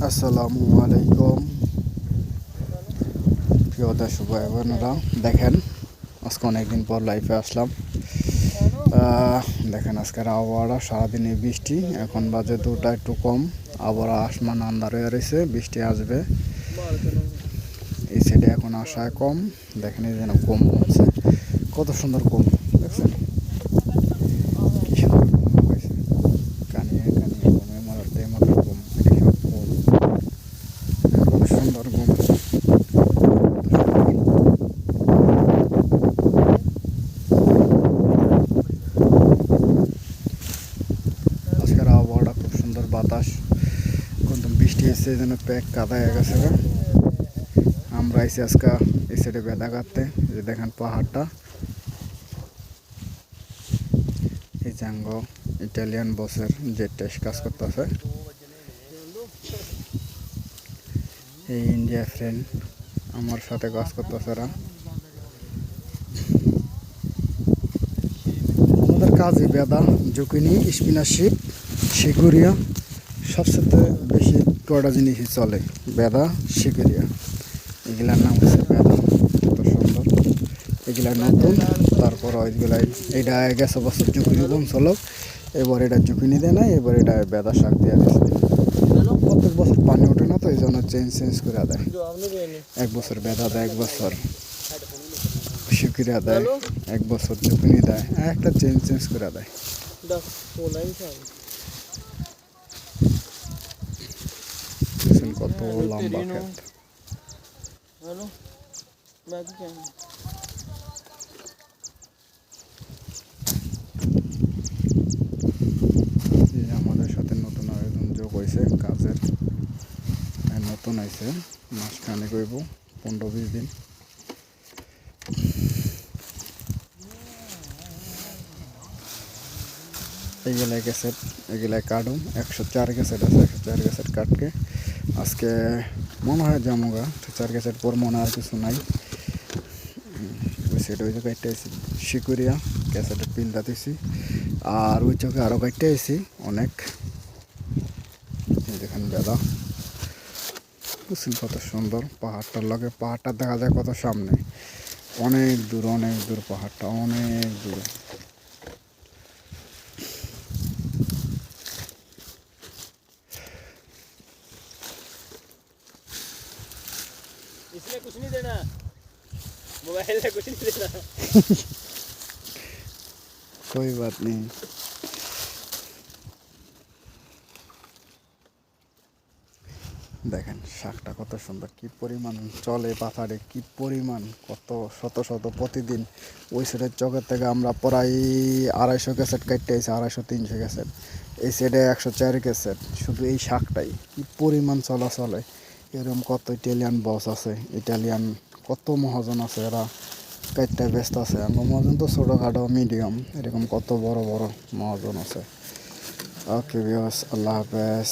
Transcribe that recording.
আসসালামু আলাইকুম প্রিয় দর্শক ভাই বোনেরা, দেখেন আজকে অনেকদিন পর লাইফে আসলাম। দেখেন আজকের আবহাওয়াটা সারাদিনে বৃষ্টি, এখন বাজে 2টা একটু কম, আবহাওয়া আসমান আন্ধার হয়ে রয়েছে, বৃষ্টি আসবে। এই সাইডে এখন আসায় কম, দেখেন এই যেন কম হচ্ছে, কত সুন্দর কম দেখছেন, কি সুন্দর কম হয়েছে, কানিয়ে কানিয়ে কমে মারাতে মাথা কম, এটি সব কম, কত সুন্দর কম। আজকের আবহাওয়াটা খুব সুন্দর, বাতাস, কিন্তু বৃষ্টি এসে যেন প্যাক কাদা হয়ে গেছে। আমরা এসে আজকে এই সাইডে বেদা কাটতে, যে দেখেন পাহাড়টা, এই জাঙ্গ ইটালিয়ান বসের যে টেস্ট কাজ করতেছে, এই ইন্ডিয়া ফ্রেন্ড আমার সাথে কাজ করতেছে। এরা আমাদের কাজই বেদা, জুকিনি, স্পিনারশিপ, শিগুরিয়া, সবচেয়ে বেশি কয়টা জিনিসই চলে, বেদা, শিগুরিয়া, এগুলার নাম হচ্ছে বেদা। কত সুন্দর, এগুলা নতুন, তারপর ওইগুলাই এইটা গেছে বছর জুকিনি বন চলো, এবার এটা জুকিনি দেয় না, এবার এটা বেদা শাক দেওয়া দিচ্ছে। প্রত্যেক বছর পানি ওঠে না, তো এই জন্য চেঞ্জ করে দেয়, এক বছর বেদা দেয়, এক বছর শিকিরা দেয়, এক বছর জুকিনি দেয়, একটা চেঞ্জ করে দেয়। কত লম্বা ক্ষেত, আমাদের সাথে নতুন আয়োজন যোগ হয়েছে কাজের, নতুন আইছে, মাসখানে কইব 15-20 দিন। এগুলাই গ্যাসেট, এগুলাই কাটুন, 104 গ্যাসেট আছে, 104 গ্যাসেট কাটকে আজকে মনে হয় জামুগা, 4 গ্যাসেট পর মনে আর কিছু নাই। সেটা ওই জায়গায় কাটতে শিকুরিয়া গ্যাসেটের পিলটা দিছি, আর ওই চোখে আরও কাটতে আইছি অনেক। দেখেন বেদা, বুঝছেন কত সুন্দর, পাহাড়টার লাগে, পাহাড়টা দেখা যায় কত সামনে, অনেক দূর পাহাড়টা, অনেক দূর। इसमें कुछ नहीं देना, मोबाइल में कुछ नहीं देना। कोई बात नहीं। দেখেন শাকটা কত সুন্দর, কি পরিমাণ চলে পাথারে, কি পরিমাণ, কত শত শত প্রতিদিন। ওই সাইডের চকের থেকে আমরা প্রায় 250 ক্যাসেট কাটতে আইছি, 250-300 ক্যাসেট, এই সাইডে 104 ক্যাসেট, শুধু এই শাকটাই কি পরিমাণ চলাচলে। এরকম কত ইটালিয়ান বস আছে, ইটালিয়ান কত মহাজন আছে, এরা কাটতে ব্যস্ত আছে। আমার মহাজন তো ছোটোখাটো মিডিয়াম, এরকম কত বড় বড় মহাজন আছে। ওকে ভিউয়ার্স, আল্লাহ হাফেজ।